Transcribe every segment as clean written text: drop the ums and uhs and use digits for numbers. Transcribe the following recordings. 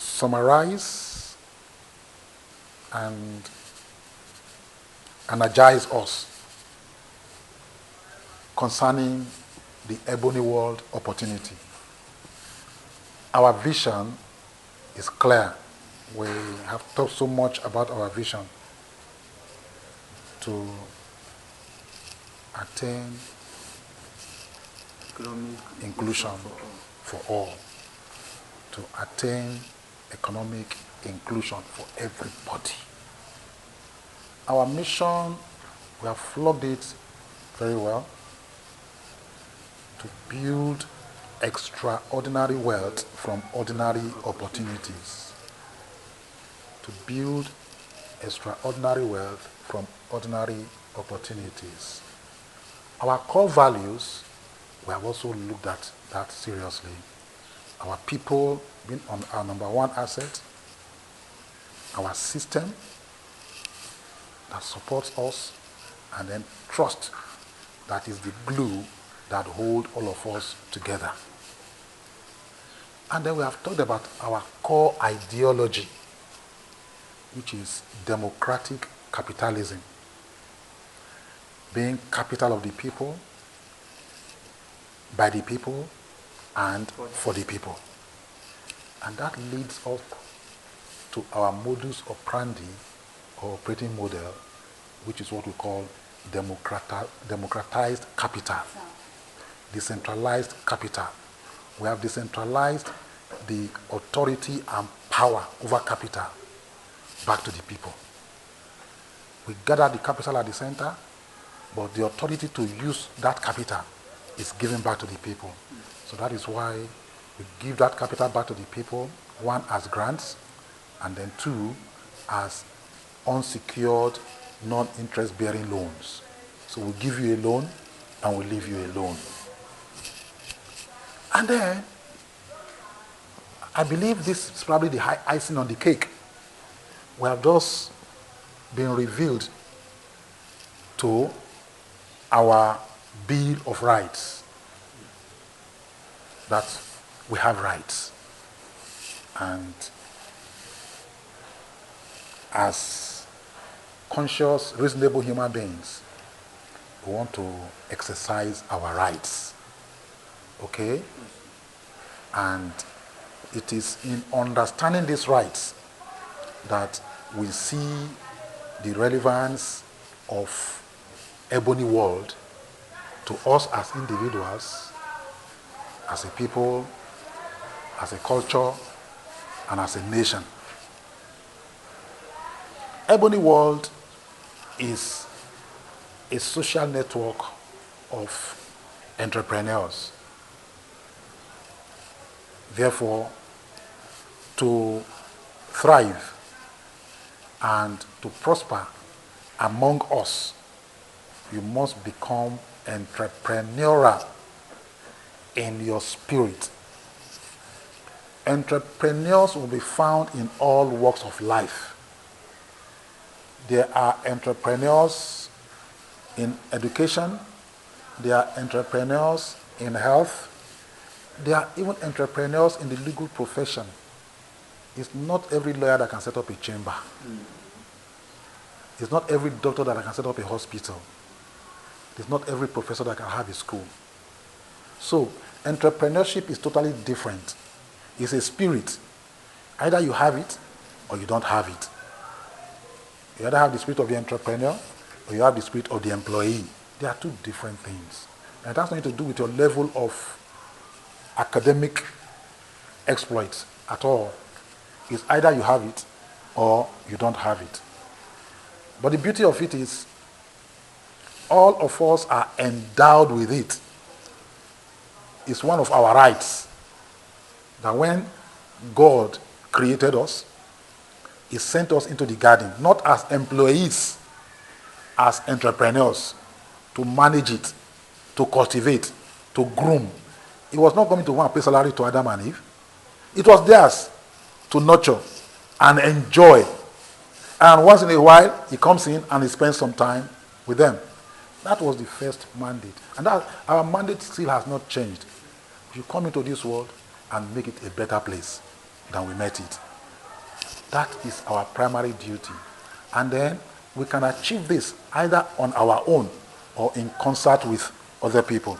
summarize and energize us concerning the Ebony World opportunity. Our vision is clear. We have talked so much about our vision to attain Economic inclusion for all, to attain economic inclusion for everybody. Our mission, we have flogged it very well, to build extraordinary wealth from ordinary opportunities. To build extraordinary wealth from ordinary opportunities. Our core values, we have also looked at that seriously. Our people being on our number one asset, our system that supports us, and then trust that is the glue that holds all of us together. And then we have talked about our core ideology, which is democratic capitalism, being capital of the people, by the people, and for the people. And that leads us to our modus operandi, or operating model, which is what we call democratized capital, decentralized capital. We have decentralized the authority and power over capital back to the people. We gather the capital at the center, but the authority to use that capital is given back to the people. So that is why we give that capital back to the people, one as grants, and then two as unsecured, non-interest bearing loans. So we give you a loan and we leave you alone. And then, I believe this is probably the icing on the cake. We have just been revealed to our Bill of Rights, that we have rights. And as conscious, reasonable human beings, we want to exercise our rights. Okay? And it is in understanding these rights that we see the relevance of Ebony World to us as individuals, as a people, as a culture, and as a nation. Ebony World is a social network of entrepreneurs. Therefore, to thrive and to prosper among us, you must become entrepreneurial in your spirit. Entrepreneurs will be found in all walks of life. There are entrepreneurs in education, there are entrepreneurs in health, there are even entrepreneurs in the legal profession. It's not every lawyer that can set up a chamber. It's not every doctor that can set up a hospital. It's not every professor that can have a school. So, entrepreneurship is totally different. It's a spirit. Either you have it or you don't have it. You either have the spirit of the entrepreneur or you have the spirit of the employee. They are two different things. And it has nothing to do with your level of academic exploits at all. It's either you have it or you don't have it. But the beauty of it is all of us are endowed with it. It's one of our rights that when God created us, He sent us into the garden, not as employees, as entrepreneurs, to manage it, to cultivate, to groom. He was not coming to want to pay salary to Adam and Eve. It was theirs to nurture and enjoy. And once in a while, he comes in and he spends some time with them. That was the first mandate. And that, our mandate still has not changed. You come into this world and make it a better place than we met it. That is our primary duty. And then we can achieve this either on our own or in concert with other people.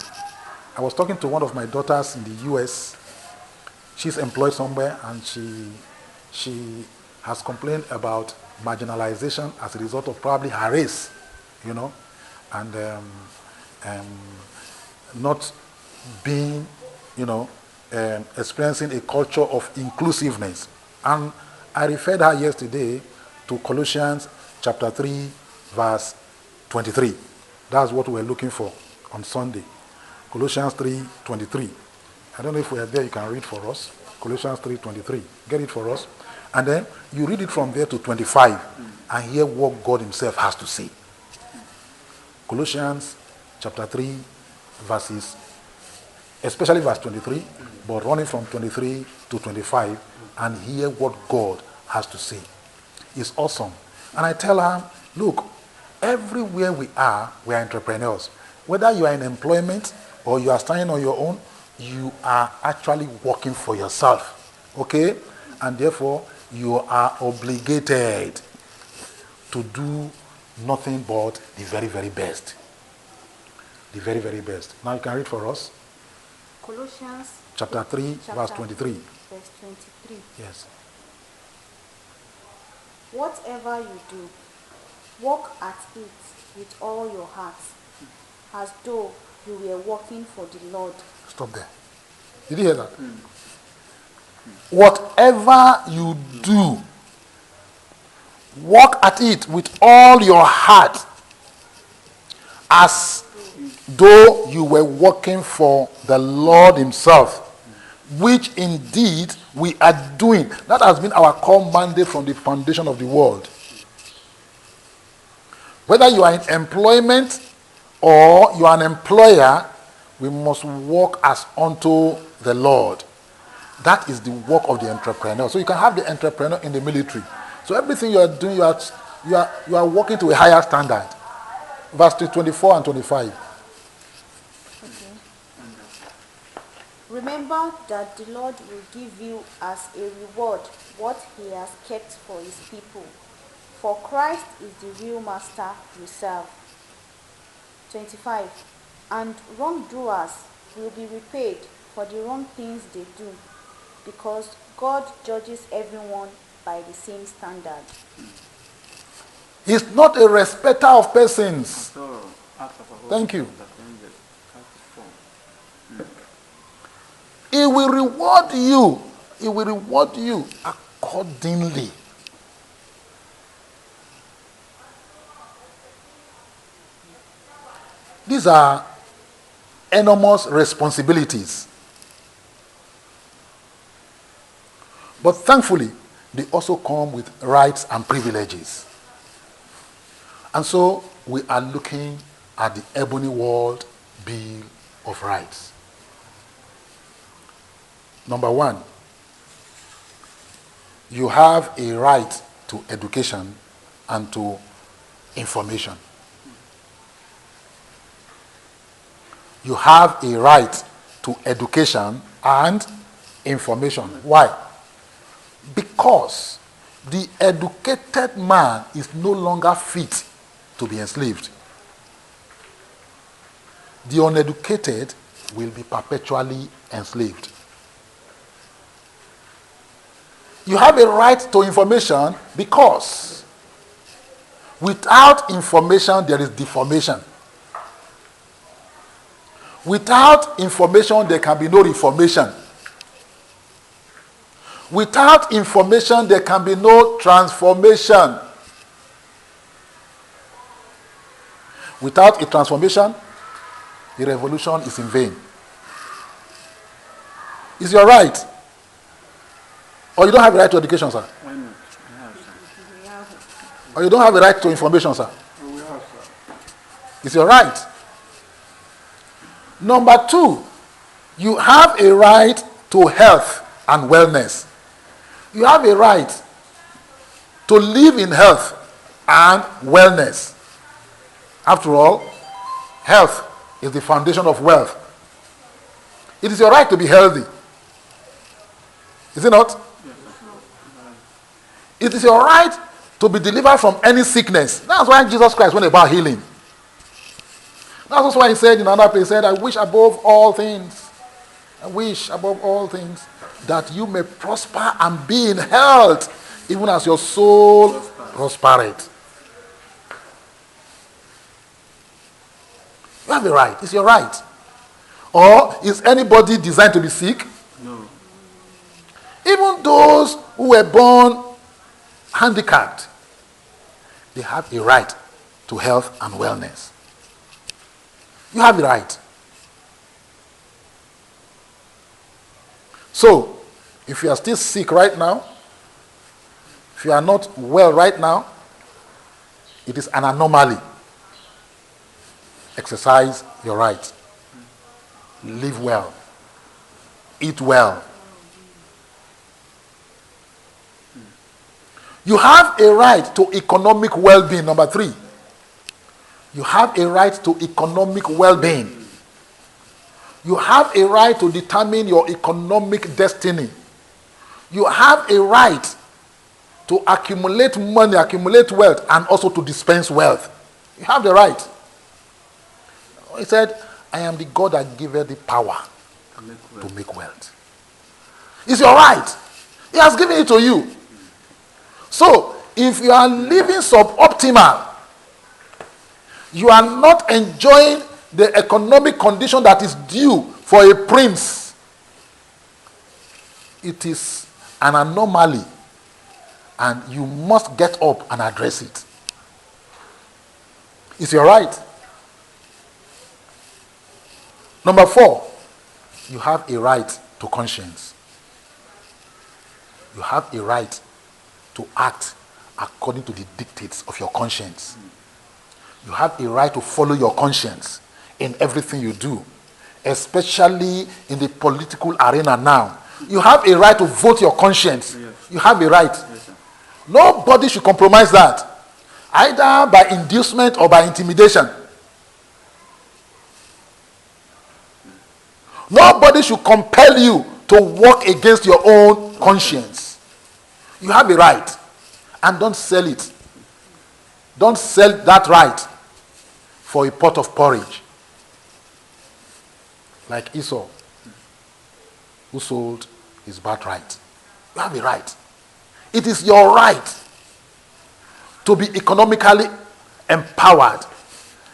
I was talking to one of my daughters in the US. She's employed somewhere, and she has complained about marginalization as a result of probably her race, and not being, experiencing a culture of inclusiveness. And I referred her yesterday to Colossians chapter 3, verse 23. That's what we're looking for on Sunday. Colossians 3:23. I don't know if we are there, you can read for us. Colossians 3:23. Get it for us. And then you read it from there to 25 and hear what God himself has to say. Colossians chapter 3, verses, especially verse 23, but running from 23 to 25 and hear what God has to say. It's awesome. And I tell her, look, everywhere we are entrepreneurs. Whether you are in employment or you are standing on your own, you are actually working for yourself. Okay? And therefore, you are obligated to do nothing but the very, very best. The very, very best. Now you can read for us. Colossians chapter 3, verse 23. Verse 23. Yes. Whatever you do, work at it with all your heart, as though you were working for the Lord. Stop there. Did you hear that? Whatever you do, work at it with all your heart, as though you were working for the Lord himself, which indeed we are doing. That has been our core mandate from the foundation of the world. Whether you are in employment or you are an employer, we must work as unto the Lord. That is the work of the entrepreneur. So you can have the entrepreneur in the military. So everything you are doing, you are working to a higher standard. Verse 24 and 25. Okay. Remember that the Lord will give you as a reward what he has kept for his people. For Christ is the real master you serve. 25. And wrongdoers will be repaid for the wrong things they do, because God judges everyone by the same standard. He's not a respecter of persons. Thank you. He will reward you. He will reward you accordingly. These are enormous responsibilities. But thankfully, they also come with rights and privileges. And so we are looking at the Ebony World Bill of Rights. Number one, you have a right to education and to information. You have a right to education and information. Why? Because the educated man is no longer fit to be enslaved. The uneducated will be perpetually enslaved. You have a right to information because without information there is deformation. Without information there can be no reformation. Without information there can be no transformation. Without a transformation, the revolution is in vain. It's your right. Or you don't have a right to education, sir? Why not? We have, sir. Or you don't have a right to information, sir? We have, sir. It's your right. Number two, you have a right to health and wellness. You have a right to live in health and wellness. After all, health is the foundation of wealth. It is your right to be healthy. Is it not? It is your right to be delivered from any sickness. That's why Jesus Christ went about healing. That's why he said in another place, he said, I wish above all things that you may prosper and be in health, even as your soul prospereth. You have a right. It's your right. Or is anybody designed to be sick? No. Even those who were born handicapped, they have a right to health and wellness. You have a right. So, if you are still sick right now, if you are not well right now, it is an anomaly. Exercise your right. Live well. Eat well. You have a right to economic well-being. Number 3. You have a right to economic well-being. You have a right to determine your economic destiny. You have a right to accumulate money, accumulate wealth, and also to dispense wealth. You have the right. He said, I am the God that giveth the power to make wealth. It's your right. He has given it to you. So, if you are living suboptimal, you are not enjoying the economic condition that is due for a prince. It is an anomaly, and you must get up and address it. It's your right. Number 4, you have a right to conscience. You have a right to act according to the dictates of your conscience. You have a right to follow your conscience in everything you do, especially in the political arena now. You have a right to vote your conscience. Yes. You have a right. Yes, nobody should compromise that, either by inducement or by intimidation. Nobody should compel you to work against your own conscience. You have a right, and don't sell it. Don't sell that right for a pot of porridge. Like Esau, who sold his birthright. You have a right. It is your right to be economically empowered.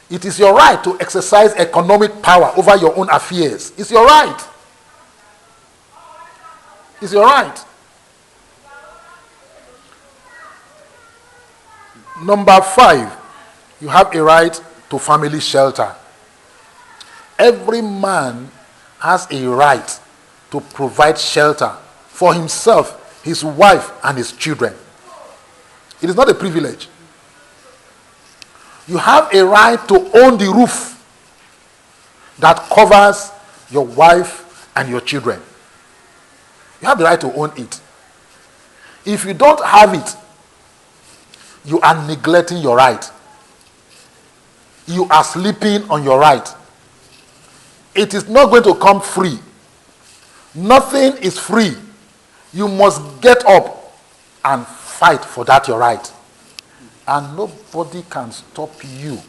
It is your right to exercise economic power over your own affairs. It's your right. It's your right. Number 5, you have a right to family shelter. Every man has a right to provide shelter for himself, his wife, and his children. It is not a privilege. You have a right to own the roof that covers your wife and your children. You have the right to own it. If you don't have it, you are neglecting your right. You are sleeping on your right. It is not going to come free. Nothing is free. You must get up and fight for that your right. And nobody can stop you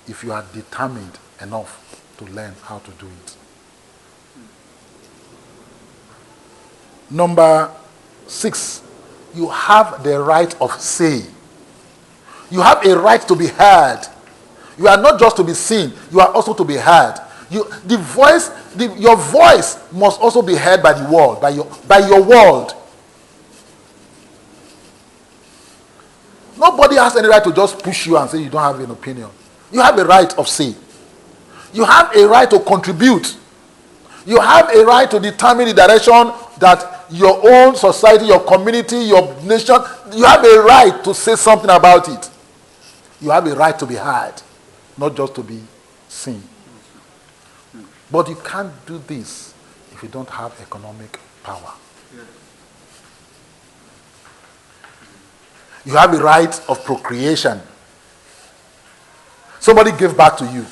if you are determined enough to learn how to do it. Number 6, you have the right of say. You have a right to be heard. You are not just to be seen, you are also to be heard. Your voice must also be heard by the world, by your world. Nobody has any right to just push you and say you don't have an opinion. You have a right of say. You have a right to contribute. You have a right to determine the direction that your own society, your community, your nation, you have a right to say something about it. You have a right to be heard, not just to be seen. But you can't do this if you don't have economic power. You have a right of procreation. Somebody gave birth to you.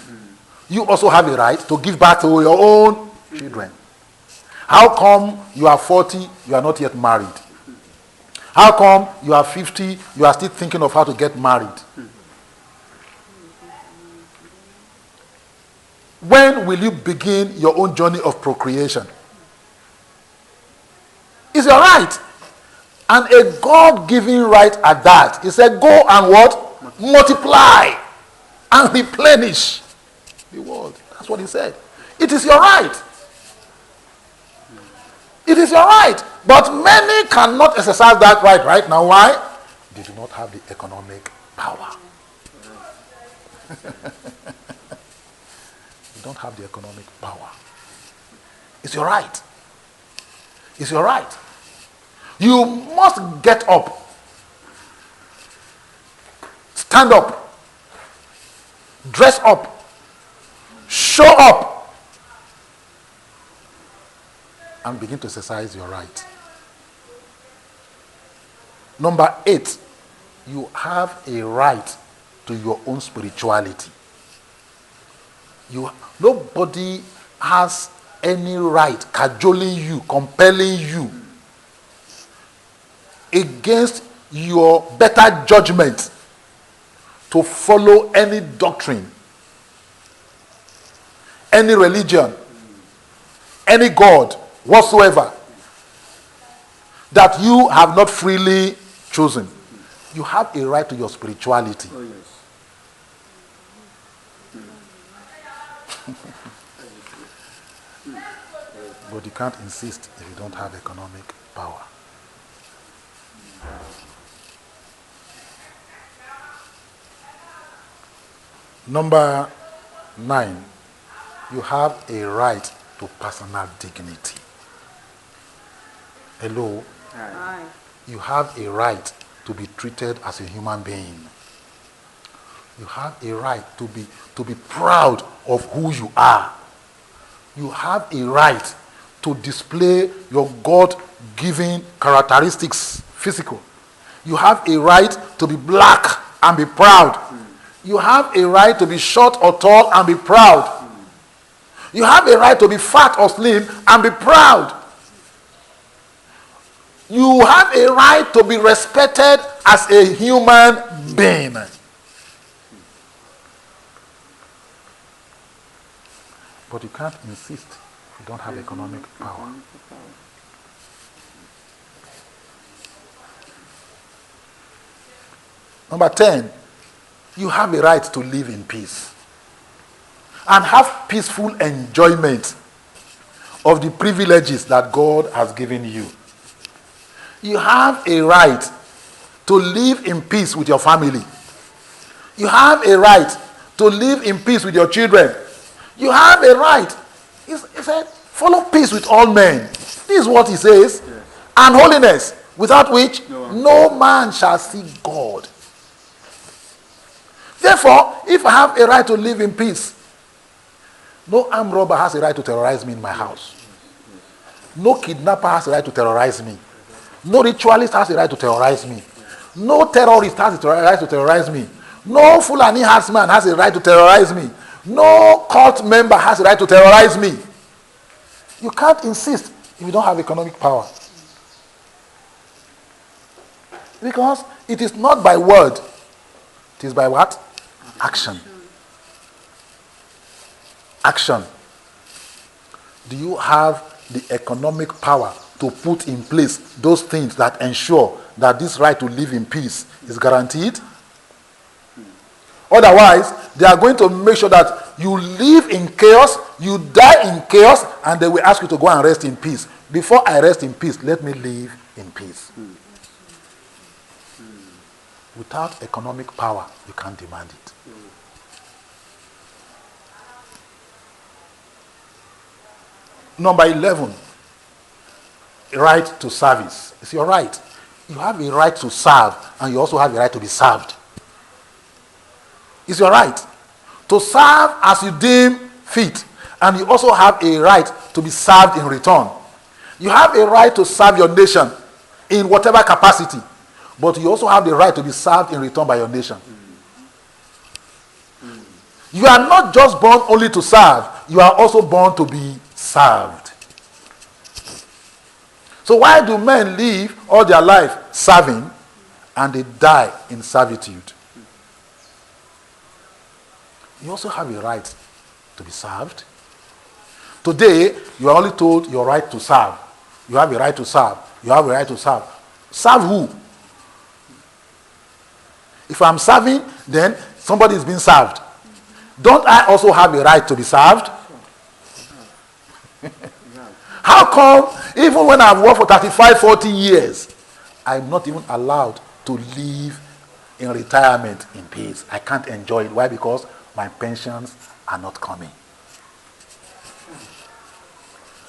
You also have a right to give birth to your own children. How come you are 40, you are not yet married? How come you are 50, you are still thinking of how to get married? When will you begin your own journey of procreation? It's your right. And a God-given right at that. He said, go and what? Multiply and replenish the world. That's what he said. It is your right. It is your right. But many cannot exercise that right now. Why? They do not have the economic power. You don't have the economic power. It's your right. It's your right. You must get up. Stand up. Dress up. Show up. And begin to exercise your right. Number 8, you have a right to your own spirituality. Nobody has any right cajoling you, compelling you against your better judgment to follow any doctrine, any religion, any God whatsoever that you have not freely chosen. You have a right to your spirituality. Oh, yes. But you can't insist if you don't have economic power. Number 9, you have a right to personal dignity. Hello? Aye. You have a right to be treated as a human being. You have a right to be proud of who you are. You have a right to display your God-given characteristics, physical. You have a right to be black and be proud. You have a right to be short or tall and be proud. You have a right to be fat or slim and be proud. You have a right to be respected as a human being. But you can't insist if you don't have economic power. Number 10, you have a right to live in peace and have peaceful enjoyment of the privileges that God has given you. You have a right to live in peace with your family. You have a right to live in peace with your children. You have a right. He said, follow peace with all men. This is what he says. Yes. And holiness, without which no man shall see God. Therefore, if I have a right to live in peace, no armed robber has a right to terrorize me in my house. No kidnapper has a right to terrorize me. No ritualist has a right to terrorize me. No terrorist has a right to terrorize me. No Fulani herdsman has a right to terrorize me. No cult member has a right to terrorize me. You can't insist if you don't have economic power. Because it is not by word. It is by what? Action. Action. Do you have the economic power to put in place those things that ensure that this right to live in peace is guaranteed? Otherwise, they are going to make sure that you live in chaos, you die in chaos, and they will ask you to go and rest in peace. Before I rest in peace, let me live in peace. Without economic power, you can't demand it. Number 11, right to service. It's your right. You have a right to serve, and you also have a right to be served. It's your right to serve as you deem fit, and you also have a right to be served in return. You have a right to serve your nation in whatever capacity, but you also have the right to be served in return by your nation. You are not just born only to serve, you are also born to be served. So why do men live all their life serving, and they die in servitude. You also have a right to be served. Today, you are only told your right to serve. You have a right to serve. You have a right to serve. Serve who? If I'm serving, then somebody is being served. Don't I also have a right to be served? How come, even when I've worked for 35, 40 years, I'm not even allowed to live in retirement in peace? I can't enjoy it. Why? Because my pensions are not coming.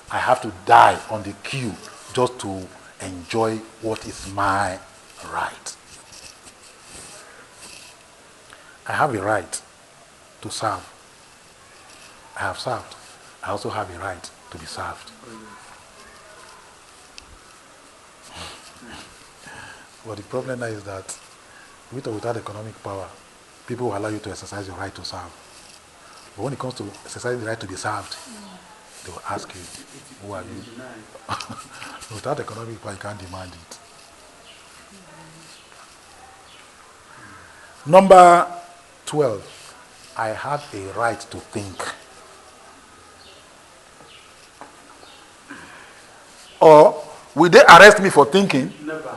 I have to die on the queue just to enjoy what is my right. I have a right to serve. I have served. I also have a right to be served. But the problem now is that with or without economic power, people will allow you to exercise your right to serve. But when it comes to exercising the right to be served, they will ask you, who are you? Without economic power, you can't demand it. Number 12, I have a right to think. Or will they arrest me for thinking? Never.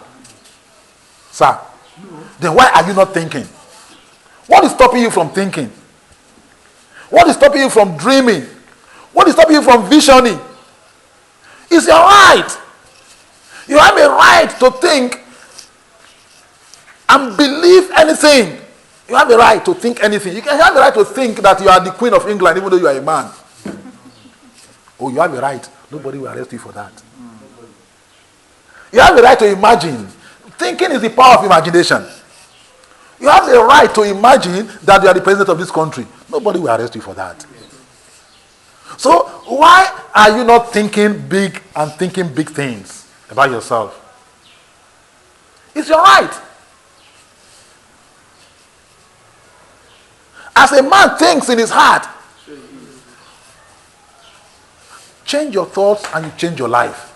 Sir, no. Then why are you not thinking? What is stopping you from thinking? What is stopping you from dreaming? What is stopping you from visioning? It's your right. You have a right to think and believe anything. You have a right to think anything. You can have a right to think that you are the Queen of England even though you are a man. Oh, you have a right. Nobody will arrest you for that. You have a right to imagine. Thinking is the power of imagination. You have the right to imagine that you are the president of this country. Nobody will arrest you for that. So why are you not thinking big and thinking big things about yourself? It's your right. As a man thinks in his heart, change your thoughts and you change your life.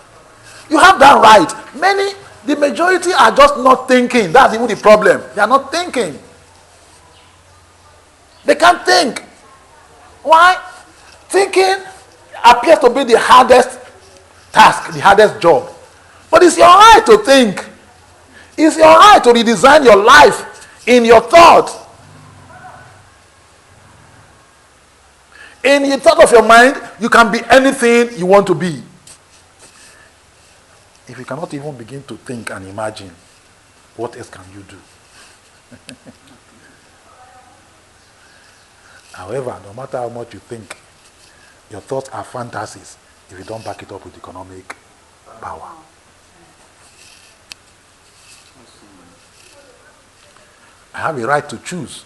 You have that right. The majority are just not thinking. That's even the problem. They are not thinking. They can't think. Why? Thinking appears to be the hardest task, the hardest job. But it's your right to think. It's your right to redesign your life in your thought. In the thought of your mind, you can be anything you want to be. If you cannot even begin to think and imagine, what else can you do? However, no matter how much you think, your thoughts are fantasies if you don't back it up with economic power. I have a right to choose.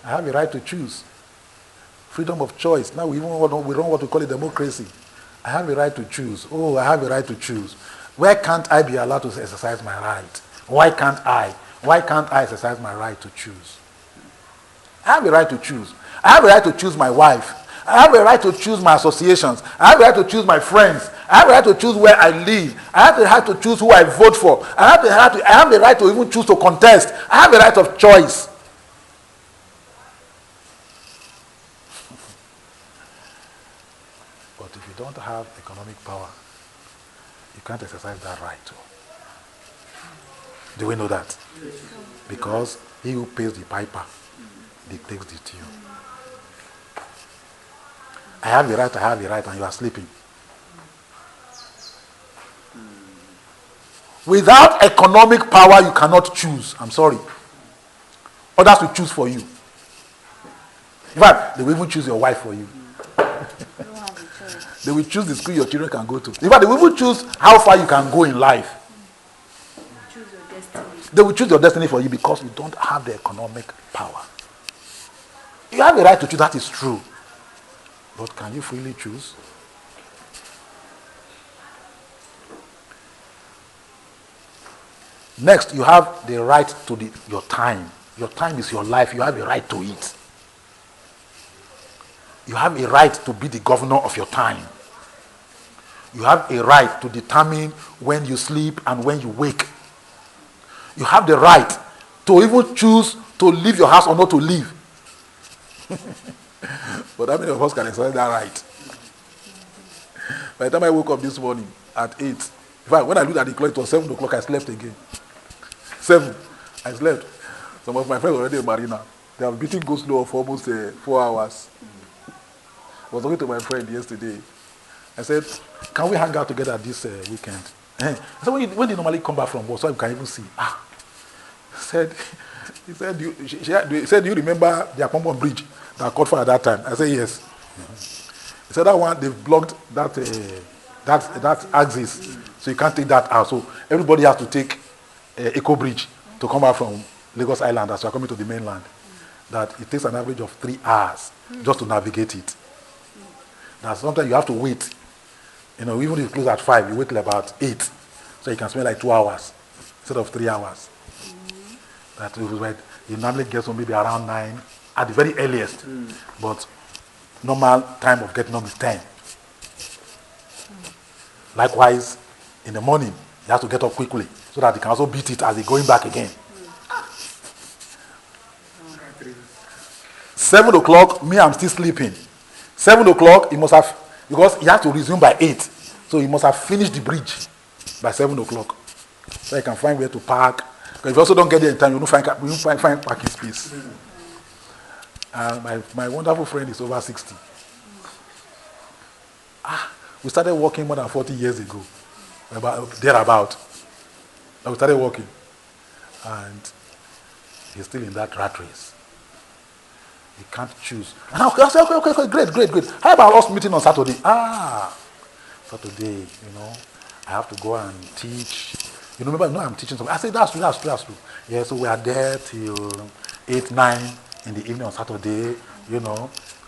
I have a right to choose. Freedom of choice. Now we don't want to call it democracy. I have a right to choose. Oh, I have a right to choose. Where can't I be allowed to exercise my right? Why can't I? Why can't I exercise my right to choose? I have a right to choose. I have a right to choose my wife. I have a right to choose my associations. I have a right to choose my friends. I have a right to choose where I live. I have the right to choose who I vote for. I have the right to even choose to contest. I have a right of choice. But if you don't have economic power, you can't exercise that right too. Do we know that? Because he who pays the piper dictates the tune. I have a right, and you are sleeping. Without economic power, you cannot choose. I'm sorry. Others will choose for you. In fact, they will even choose your wife for you. They will choose the school your children can go to. In fact, they will even choose how far you can go in life. Choose your destiny. They will choose your destiny for you because you don't have the economic power. You have a right to choose, that is true. But can you freely choose? Next, you have the right to your time. Your time is your life. You have a right to it. You have a right to be the governor of your time. You have a right to determine when you sleep and when you wake. You have the right to even choose to leave your house or not to leave. But how many of us can exercise that right? By the time I woke up this morning at 8, in fact, when I looked at the clock, it was 7 o'clock, I slept again. 7, I slept. Some of my friends already in Marina. They have beaten go slow for almost 4 hours. I was talking to my friend yesterday. I said, can we hang out together this weekend? I said, when they normally come back from work, so I can even see. He said, do you remember the Akwambon bridge that caught fire at that time? I said, yes. He said, that one, they've blocked that axis, so you can't take that out. So everybody has to take Eco Bridge to come back from Lagos Island as you are coming to the mainland. That it takes an average of 3 hours just to navigate it. That sometimes you have to wait. Even if you close at 5, you wait till about 8. So you can spend like 2 hours instead of 3 hours. That is when you normally get home maybe around 9 at the very earliest. But normal time of getting home is 10. Likewise, in the morning, you have to get up quickly so that you can also beat it as you're going back again. 7 o'clock, me, I'm still sleeping. 7 o'clock, he must have, because he has to resume by 8. So he must have finished the bridge by 7 o'clock. So you can find where to park. Because if you also don't get there in time, you won't find parking space. My wonderful friend is over 60. We started working more than 40 years ago. Thereabout. We started working. And he's still in that rat race. He can't choose. And I say, okay, great. How about us meeting on Saturday? Saturday, I have to go and teach. Remember, I'm teaching something. I say, that's true. Yeah, so we are there till 8, 9 in the evening on Saturday,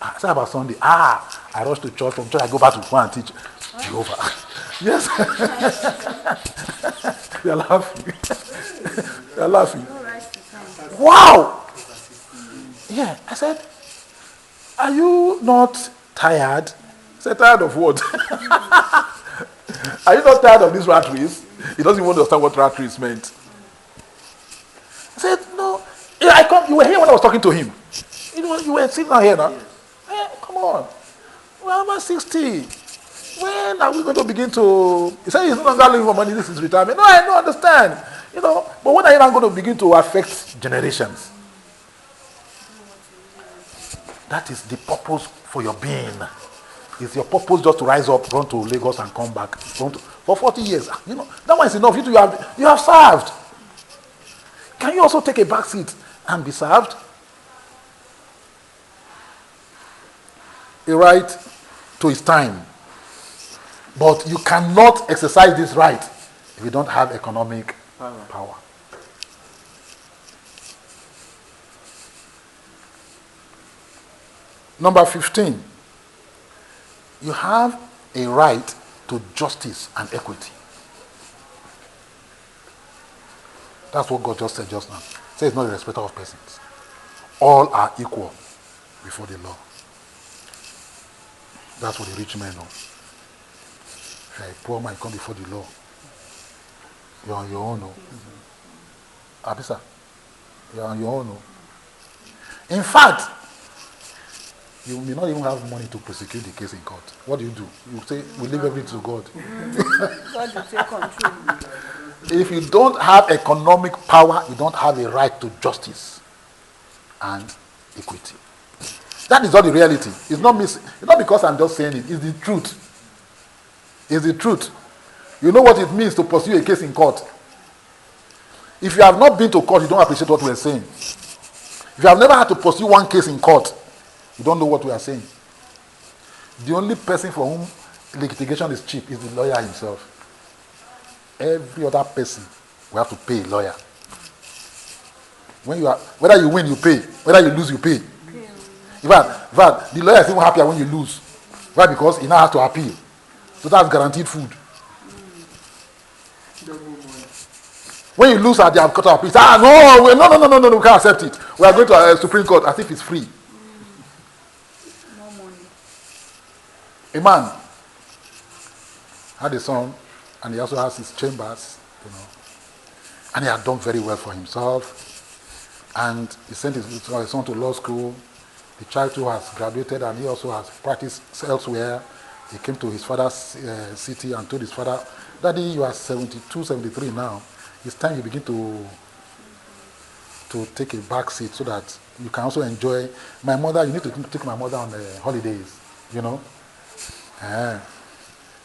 I say about Sunday. I rush to church. From church, I go back to go and teach Jehovah. Yes. They are laughing. Wow. Yeah, I said, are you not tired? I said, tired of what? Are you not tired of this rat race? He doesn't even understand what rat race meant. I said, no. Yeah, you were here when I was talking to him. You were sitting down here now. Hey, come on. Well, I'm at 60. When are we going to begin to... He said he's no longer looking for money, this is retirement. No, I don't understand. But when are you not going to begin to affect generations? That is the purpose for your being. It's your purpose just to rise up, run to Lagos and come back. For 40 years. That one is enough. You have served. Can you also take a back seat and be served? A right to his time. But you cannot exercise this right if you don't have economic power. Number 15. You have a right to justice and equity. That's what God just said just now. He says it's not a respecter of persons. All are equal before the law. That's what the rich men know. If you're a poor man, you come before the law. You're on your own. No? Abisa, you're on your own. No? In fact, you may not even have money to prosecute the case in court. What do? You say, we leave everything to God. God will take control. If you don't have economic power, you don't have a right to justice and equity. That is not the reality. It's not because I'm just saying it. It's the truth. It's the truth. You know what it means to pursue a case in court. If you have not been to court, you don't appreciate what we're saying. If you have never had to pursue one case in court, you don't know what we are saying. The only person for whom litigation is cheap is the lawyer himself. Every other person will have to pay a lawyer. Whether you win, you pay. Whether you lose, you pay. In fact, the lawyer is even happier when you lose. Why? Because he now has to appeal. So that's guaranteed food. When you lose at the court of appeal, no, we can't accept it. We are going to a Supreme Court as if it's free. No money. A man Had a son, and he also has his chambers, you know. And he had done very well for himself. And he sent his son to law school. The child too has graduated, and he also has practiced elsewhere. He came to his father's city and told his father, Daddy, you are 72, 73 now. It's time you begin to take a back seat so that you can also enjoy. My mother, you need to take my mother on holidays, you know.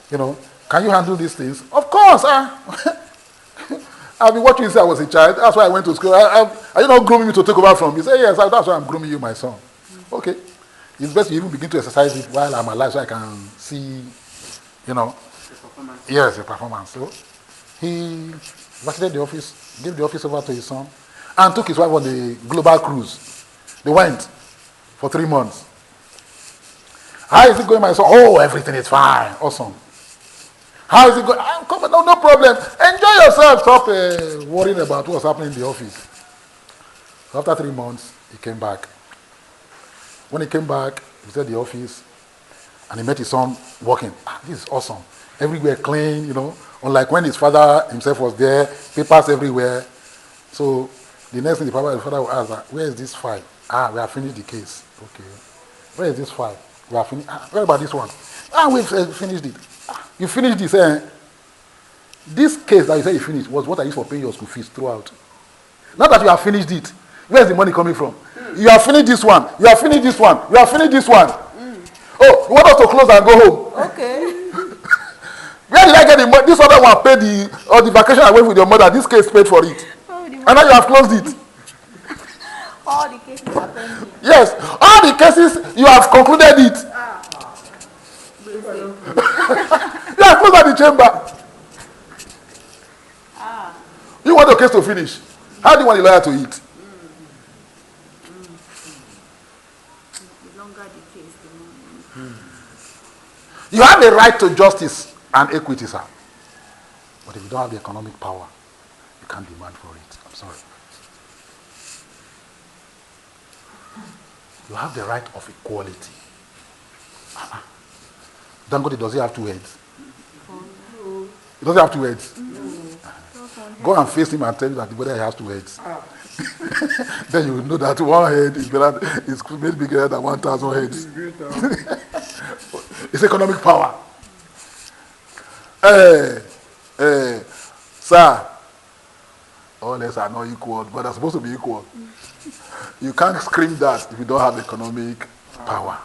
You know, can you handle these things? Of course. I've been watching you since I was a child. That's why I went to school. Are you not grooming me to take over from? He said, yes, that's why I'm grooming you, my son. Okay. It's best you even begin to exercise it while I'm alive so I can see, you know. The performance. Yes, the performance. So he vacated the office, gave the office over to his son, and took his wife on the global cruise. They went for 3 months. How is it going, my son? Oh, everything is fine. Awesome. How is it going? No problem. Enjoy yourself. Stop worrying about what's happening in the office. So after 3 months, he came back. When he came back, he was at the office, and he met his son working. This is awesome. Everywhere clean, you know. Unlike when his father himself was there, papers everywhere. So the next thing the father will ask, where is this file? We have finished the case. Okay. Where is this file? We have finished. Where about this one? We've finished it. You finished this. This case that you said you finished was what I used for paying your school fees throughout. Now that you have finished it, where's the money coming from? You have finished this one. You have finished this one. You have finished this one. Oh, you want us to close and go home? Okay. Where did I get the money? This other one paid the vacation I went with your mother. This case paid for it. And now you have closed it. All the cases are pending. Yes, all the cases you have concluded it. You have closed the chamber. You want the case to finish. How do you want the lawyer to eat? The longer the case, the more. You have a right to justice and equity, sir. But if you don't have the economic power, you can't demand for it. I'm sorry. You have the right of equality. Dangote, does he have 2 heads? He doesn't have 2 heads. Go and face him and tell him that whether he has 2 heads. Then you will know that 1 head is made bigger than 1,000 heads. It's economic power. Sir, all else are not equal, but they're supposed to be equal. You can't scream that if you don't have economic power.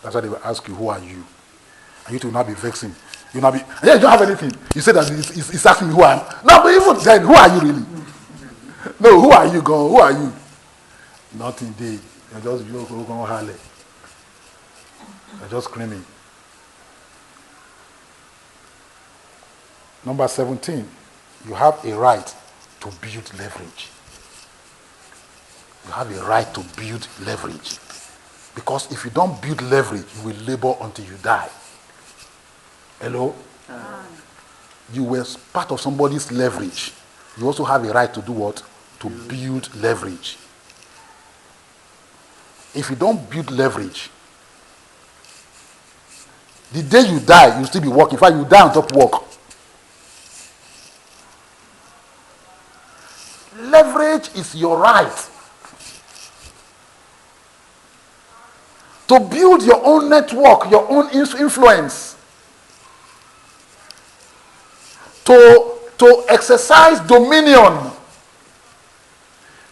That's why they will ask you, who are you? And you will not be vexing. You will not be, yeah, you don't have anything. You say that it's asking me who I am. No, but even then, who are you really? No, who are you going? Who are you? Nothing there. You're just going Harley. You're just screaming. Number 17, you have a right to build leverage. You have a right to build leverage. Because if you don't build leverage, you will labor until you die. Hello? You were part of somebody's leverage. You also have a right to do what? To build leverage. If you don't build leverage, the day you die, you'll still be working. In fact, you die on top work. Leverage is your right to build your own network, your own influence, to exercise dominion,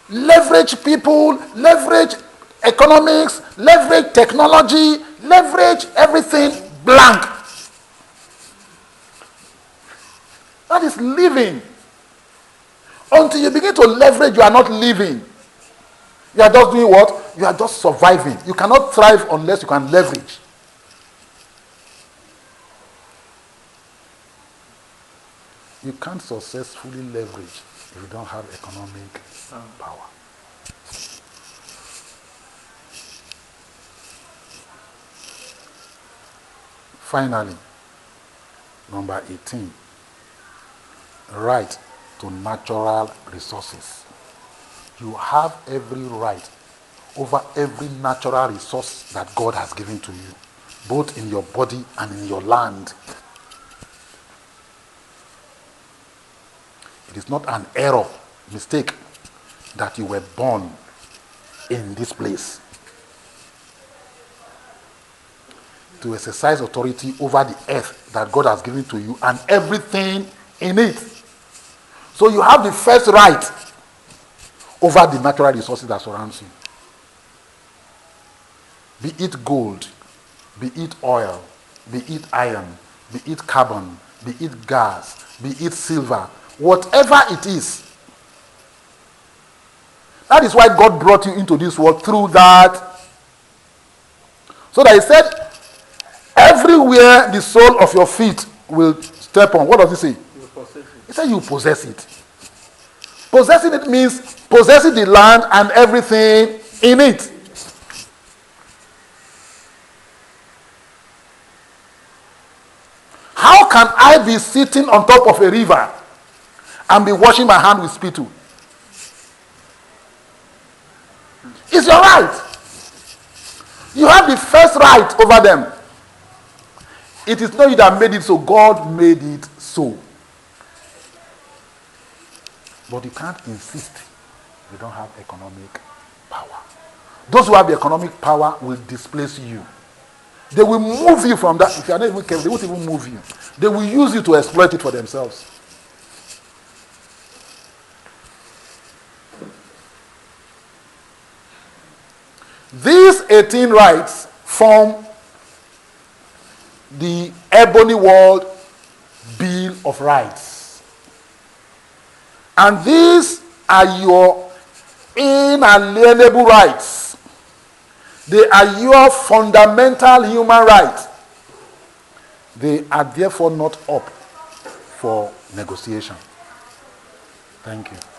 leverage people, leverage economics, leverage technology, leverage everything blank. That is living. Until you begin to leverage, you are not living. You are just doing what? You are just surviving. You cannot thrive unless you can leverage. You can't successfully leverage if you don't have economic power. Finally, number 18, right to natural resources. You have every right over every natural resource that God has given to you. both in your body and in your land. It is not an error, mistake, that you were born in this place to exercise authority over the earth that God has given to you and everything in it. So you have the first right over the natural resources that surround you. Be it gold, be it oil, be it iron, be it carbon, be it gas, be it silver, whatever it is. That is why God brought you into this world through that. So that he said, everywhere the sole of your feet will step on. What does he say? You possess it. He said you possess it. Possessing it means possessing the land and everything in it. How can I be sitting on top of a river and be washing my hand with spittle? It's your right. You have the first right over them. It is not you that made it so. God made it so. But you can't insist you don't have economic power. Those who have the economic power will displace you. They will move you from that. If you are not even careful, they won't even move you. They will use you to exploit it for themselves. These 18 rights form the Ebony World Bill of Rights. And these are your inalienable rights. They are your fundamental human rights. They are therefore not up for negotiation. Thank you.